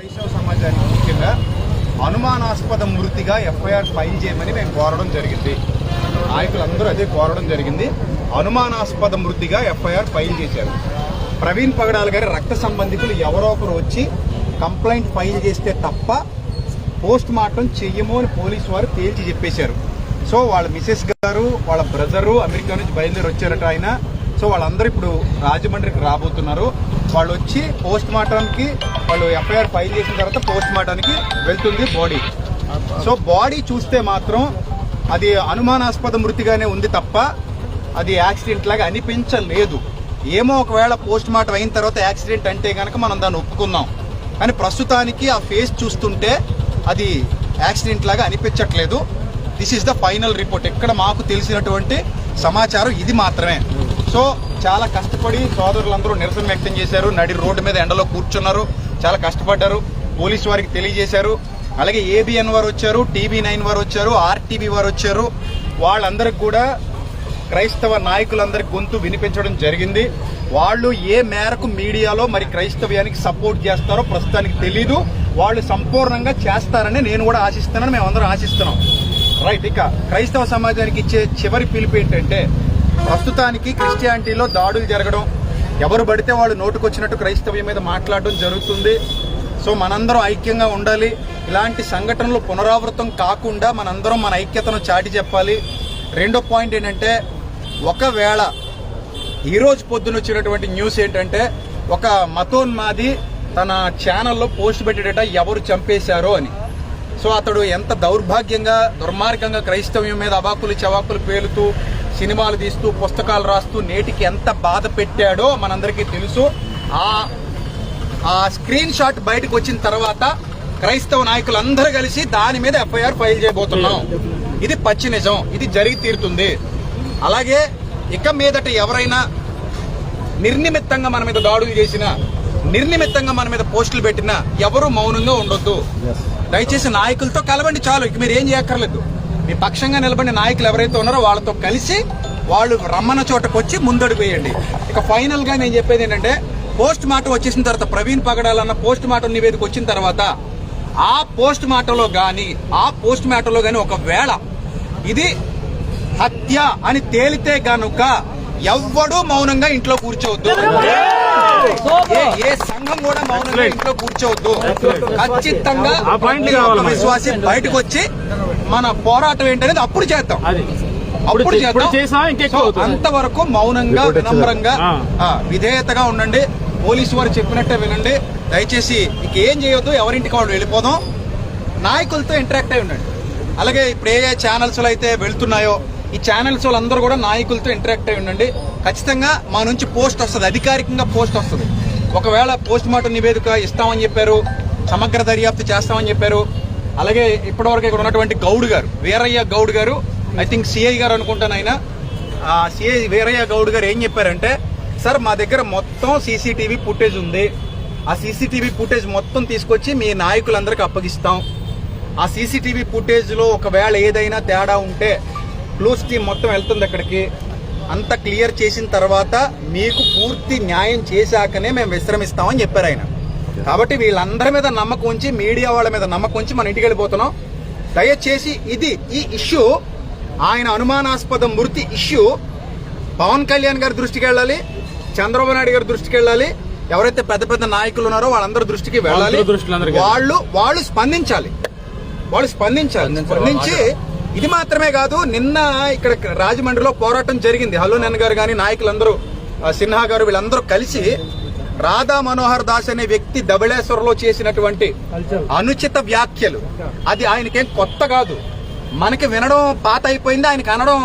క్రైస్తవ సమాజానికి ముఖ్యంగా అనుమానాస్పద మృతిగా ఎఫ్ఐఆర్ ఫైల్ చేయమని మేము కోరడం జరిగింది. నాయకులందరూ అదే కోరడం జరిగింది. అనుమానాస్పద మృతిగా ఎఫ్ఐఆర్ ఫైల్ చేశారు. ప్రవీణ్ పగడాల గారి రక్త సంబంధికులు ఎవరో ఒకరు వచ్చి కంప్లైంట్ ఫైల్ చేస్తే తప్ప పోస్ట్ మార్టం చెయ్యము అని పోలీసు వారు తేల్చి చెప్పేశారు. సో వాళ్ళ మిసెస్ గారు, వాళ్ళ బ్రదరు అమెరికా నుంచి బయలుదేరి వచ్చారట ఆయన. సో వాళ్ళందరూ ఇప్పుడు రాజమండ్రికి రాబోతున్నారు. వాళ్ళు వచ్చి పోస్ట్ మార్టానికి, వాళ్ళు ఎఫ్ఐఆర్ ఫైల్ చేసిన తర్వాత పోస్ట్ మార్టానికి వెళ్తుంది బాడీ. సో బాడీ చూస్తే మాత్రం అది అనుమానాస్పద మృతిగానే ఉంది తప్ప అది యాక్సిడెంట్ లాగా అనిపించలేదు. ఏమో ఒకవేళ పోస్ట్ మార్టం అయిన తర్వాత యాక్సిడెంట్ అంటే కనుక మనం దాన్ని ఒప్పుకుందాం. కానీ ప్రస్తుతానికి ఆ ఫేస్ చూస్తుంటే అది యాక్సిడెంట్ లాగా అనిపించట్లేదు. This is the final report. ఇక్కడ మాకు తెలిసినటువంటి సమాచారం ఇది మాత్రమే. సో చాలా కష్టపడి సోదరులందరూ నిరసన వ్యక్తం చేశారు. నడి రోడ్డు మీద ఎండలో కూర్చున్నారు, చాలా కష్టపడ్డారు, పోలీసు వారికి తెలియజేశారు. అలాగే ఏబిఎన్ వారు వచ్చారు, TV9 వారు వచ్చారు, RTV వారు వచ్చారు. వాళ్ళందరికి కూడా క్రైస్తవ నాయకులందరికి గొంతు వినిపించడం జరిగింది. వాళ్ళు ఏ మేరకు మీడియాలో మరి క్రైస్తవ్యానికి సపోర్ట్ చేస్తారో ప్రస్తుతానికి తెలీదు. వాళ్ళు సంపూర్ణంగా చేస్తారని నేను కూడా ఆశిస్తున్నాను, మేమందరం ఆశిస్తున్నాం. రైట్. ఇక క్రైస్తవ సమాజానికి ఇచ్చే చివరి పిలుపు ఏంటంటే, ప్రస్తుతానికి క్రిస్టియానిటీలో దాడులు జరగడం, ఎవరు పడితే వాళ్ళు నోటుకొచ్చినట్టు క్రైస్తవ్యం మీద మాట్లాడడం జరుగుతుంది. సో మనందరం ఐక్యంగా ఉండాలి. ఇలాంటి సంఘటనలు పునరావృతం కాకుండా మనందరం మన ఐక్యతను చాటి చెప్పాలి. రెండో పాయింట్ ఏంటంటే, ఒకవేళ ఈరోజు పొద్దున వచ్చినటువంటి న్యూస్ ఏంటంటే, ఒక మతోన్మాది తన ఛానల్లో పోస్ట్ పెట్టేట ఎవరు చంపేశారో అని. సో అతడు ఎంత దౌర్భాగ్యంగా, దుర్మార్గంగా క్రైస్తవ్యం మీద అవాకులు చవాకులు పేలుతూ, సినిమాలు తీస్తూ, పుస్తకాలు రాస్తూ నేటికి ఎంత బాధ పెట్టాడో మనందరికీ తెలుసు. ఆ స్క్రీన్ షాట్ బయటకు వచ్చిన తర్వాత క్రైస్తవ నాయకులందరూ కలిసి దాని మీద ఎఫ్ఐఆర్ ఫైల్ చేయబోతున్నాం. ఇది పచ్చి నిజం, ఇది జరిగి తీరుతుంది. అలాగే ఇక మీదట ఎవరైనా నిర్నిమిత్తంగా మన మీద దాడులు చేసినా, నిర్నిమిత్తంగా మన మీద పోస్టులు పెట్టినా ఎవరు మౌనంగా ఉండొద్దు. దయచేసి నాయకులతో కలవండి, చాలు. ఇక మీరు ఏం చేయక్కర్లేదు. మీ పక్షంగా నిలబడిన నాయకులు ఎవరైతే ఉన్నారో వాళ్ళతో కలిసి వాళ్ళు రమ్మన్న చోటకు వచ్చి ముందడుగు వేయండి. ఇక ఫైనల్ గా నేను చెప్పేది ఏంటంటే, పోస్ట్ మార్టం వచ్చేసిన తర్వాత, ప్రవీణ్ పగడాలన్న పోస్ట్ మార్టం నివేదిక వచ్చిన తర్వాత ఆ పోస్ట్ మార్టంలో గాని ఒకవేళ ఇది హత్య అని తేలితే గనుక ఎవ్వడూ మౌనంగా ఇంట్లో కూర్చోవద్దు. ఏ సంఘం కూడా మౌనంగా ఇంట్లో కూర్చోవద్దు. ఖచ్చితంగా విశ్వాసి బయటకు వచ్చి మన పోరాటం ఏంటనేది అప్పుడు చేద్దాం. అంతవరకు మౌనంగా, వినమ్రంగా, విధేయతగా ఉండండి. పోలీసు వారు చెప్పినట్టే వినండి. దయచేసి ఇంకేం చేయొద్దు. ఎవరింటికి వాళ్ళు వెళ్ళిపోదాం. నాయకులతో ఇంటరాక్ట్ అయి ఉండండి. అలాగే ఇప్పుడు ఏ ఛానల్స్ లో అయితే వెళ్తున్నాయో ఈ ఛానల్స్ వాళ్ళందరూ కూడా నాయకులతో ఇంటరాక్ట్ అయి ఉండండి. ఖచ్చితంగా మా నుంచి పోస్ట్ వస్తుంది, అధికారికంగా పోస్ట్ వస్తుంది. ఒకవేళ పోస్ట్ మార్టం నివేదిక ఇస్తామని చెప్పారు, సమగ్ర దర్యాప్తు చేస్తామని చెప్పారు. అలాగే ఇప్పటివరకు ఇక్కడ ఉన్నటువంటి గౌడ్ గారు, వీరయ్య గౌడ్ గారు, ఐ థింక్ సిఐ గారు అనుకుంటాను ఆయన, సిఐ వీరయ్య గౌడ్ గారు ఏం చెప్పారంటే, సార్ మా దగ్గర మొత్తం సీసీటీవీ ఫుటేజ్ ఉంది. ఆ సీసీటీవీ ఫుటేజ్ మొత్తం తీసుకొచ్చి మీ నాయకులందరికీ అప్పగిస్తాం. ఆ సీసీటీవీ ఫుటేజ్ లో ఒకవేళ ఏదైనా తేడా ఉంటే క్లూస్ టీమ్ మొత్తం వెళ్తుంది అక్కడికి. అంత క్లియర్ చేసిన తర్వాత మీకు పూర్తి న్యాయం చేశాకనే మేము విశ్రమిస్తామని చెప్పారు ఆయన. కాబట్టి వీళ్ళందరి మీద నమ్మకం ఉంచి, మీడియా వాళ్ళ మీద నమ్మకం ఉంచి మన ఇంటికి వెళ్ళిపోతున్నాం. దయచేసి ఈ ఇష్యూ, ఆయన అనుమానాస్పద మృతి ఇష్యూ పవన్ కళ్యాణ్ గారి దృష్టికి వెళ్ళాలి, చంద్రబాబు నాయుడు గారి దృష్టికి వెళ్ళాలి, ఎవరైతే పెద్ద పెద్ద నాయకులు ఉన్నారో వాళ్ళందరి దృష్టికి వెళ్ళాలి. వాళ్ళు స్పందించాలి. స్పందించి ఇది మాత్రమే కాదు, నిన్న ఇక్కడ రాజమండ్రిలో పోరాటం జరిగింది. హలోనన్ గారు కానీ నాయకులందరూ, సిన్హా గారు, వీళ్ళందరూ కలిసి రాధా మనోహర్ దాస్ అనే వ్యక్తి ధవళేశ్వరంలో చేసినటువంటి అనుచిత వ్యాఖ్యలు, అది ఆయనకేం కొత్త కాదు. మనకి వినడం పాత అయిపోయింది, ఆయనకి అనడం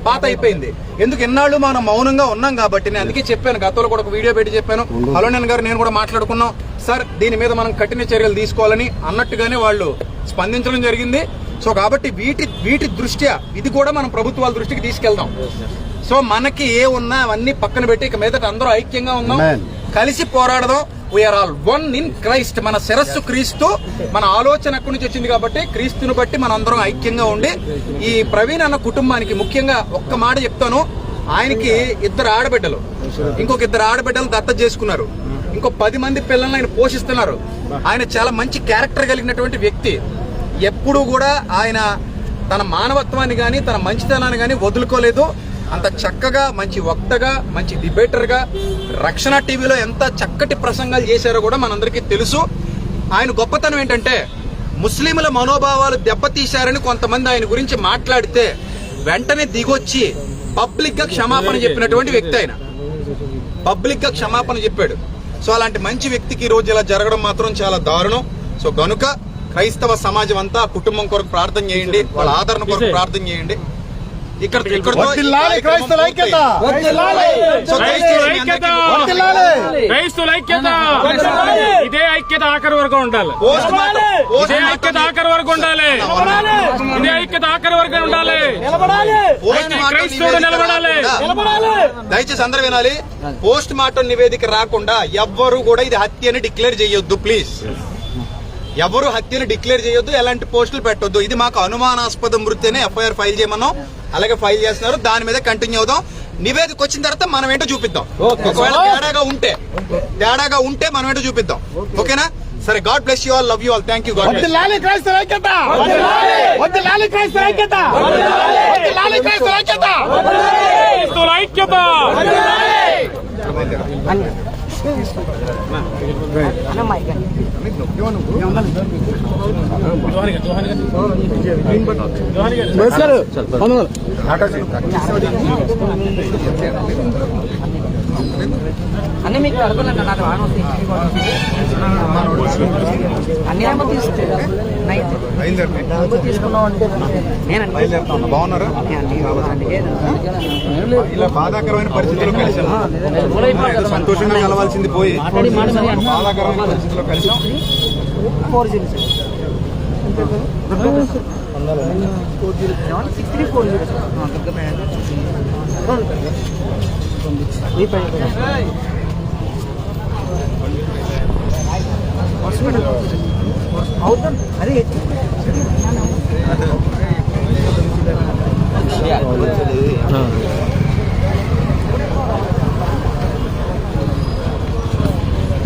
పాత అయిపోయింది. ఎందుకు ఇన్నాళ్ళు మనం మౌనంగా ఉన్నాం కాబట్టి. నేను అందుకే చెప్పాను, గతంలో కూడా ఒక వీడియో పెట్టి చెప్పాను. హలోనన్ గారు నేను కూడా మాట్లాడుకున్నాం, సార్ దీని మీద మనం కఠిన చర్యలు తీసుకోవాలని అన్నట్టుగానే వాళ్ళు స్పందించడం జరిగింది. సో కాబట్టి వీటి దృష్ట్యా ఇది కూడా మనం ప్రభుత్వాల దృష్టికి తీసుకెళ్దాం. సో మనకి ఏ ఉన్నా అవన్నీ పక్కన పెట్టి ఇక మీదట అందరూ ఐక్యంగా ఉందాం, కలిసి పోరాడదాం. We are all one in Christ. మన శిరస్సు క్రీస్తు. మన ఆలోచన అక్కడి నుంచి వచ్చింది కాబట్టి క్రీస్తుని బట్టి మన అందరం ఐక్యంగా ఉండి ఈ ప్రవీణ్ అన్న కుటుంబానికి ముఖ్యంగా ఒక్క మాట చెప్తాను. ఆయనకి 2 ఆడబిడ్డలు, ఇంకొక 2 ఆడబిడ్డలు దత్తత చేసుకున్నారు. ఇంకో 10 మంది పిల్లల్ని ఆయన పోషిస్తున్నారు. ఆయన చాలా మంచి క్యారెక్టర్ కలిగినటువంటి వ్యక్తి. ఎప్పుడూ కూడా ఆయన తన మానవత్వాన్ని కానీ తన మంచితనాన్ని కానీ వదులుకోలేదు. అంత చక్కగా మంచి వక్తగా, మంచి డిబేటర్గా రక్షణ టీవీలో ఎంత చక్కటి ప్రసంగాలు చేశారో కూడా మనందరికీ తెలుసు. ఆయన గొప్పతనం ఏంటంటే ముస్లింల మనోభావాలు దెబ్బతీశారని కొంతమంది ఆయన గురించి మాట్లాడితే వెంటనే దిగొచ్చి పబ్లిక్ గా క్షమాపణ చెప్పినటువంటి వ్యక్తి. ఆయన పబ్లిక్ గా క్షమాపణ చెప్పాడు. సో అలాంటి మంచి వ్యక్తికి ఈ రోజు ఇలా జరగడం మాత్రం చాలా దారుణం. సో గనుక క్రైస్తవ సమాజం అంతా కుటుంబం కొరకు ప్రార్థన చేయండి, వాళ్ళ ఆదరణ కొరకు ప్రార్థన చేయండి. ఇదే ఐక్యత ఆఖరి వరకు ఉండాలి. ఇదే ఐక్యత ఆఖరి వరకు ఉండాలి. ఇదే ఐక్యత ఆఖరి వరకు ఉండాలి. క్రైస్తవుడు నిలబడాలి. దయచేసి అందరూ వినాలి. పోస్ట్ మార్టం నివేదిక రాకుండా ఎవ్వరూ కూడా ఇది హత్య అని డిక్లేర్ చేయొద్దు. ప్లీజ్ ఎవరు హత్యను డిక్లేర్ చేయొద్దు, ఎలాంటి పోస్టులు పెట్టొద్దు. ఇది మాకు అనుమానాస్పద మృతి అనే ఎఫ్ఐఆర్ ఫైల్ చేయమన్నాం, అలాగే ఫైల్ చేస్తున్నారు. దాని మీద కంటిన్యూ అవుదాం. నివేదిక వచ్చిన తర్వాత మనం ఏంటో చూపిద్దాం. ఒకవేళ తేడాగా ఉంటే మనం ఏంటో చూపిద్దాం. ఓకేనా? సరే, God bless you all, love you all, thank you. God అన్నీ మీకు అడగలేదు. నాకు అన్ని ఏమో తీసుకున్నాం అంటే నేను బాగున్నారా? ఇలా బాధాకరమైన పరిస్థితుల్లో కలిసాం. సంతోషంగా కలవాల్సింది పోయి బాధాకరమైన పరిస్థితుల్లో కలిసాం. 4 అవుతుంది. అదే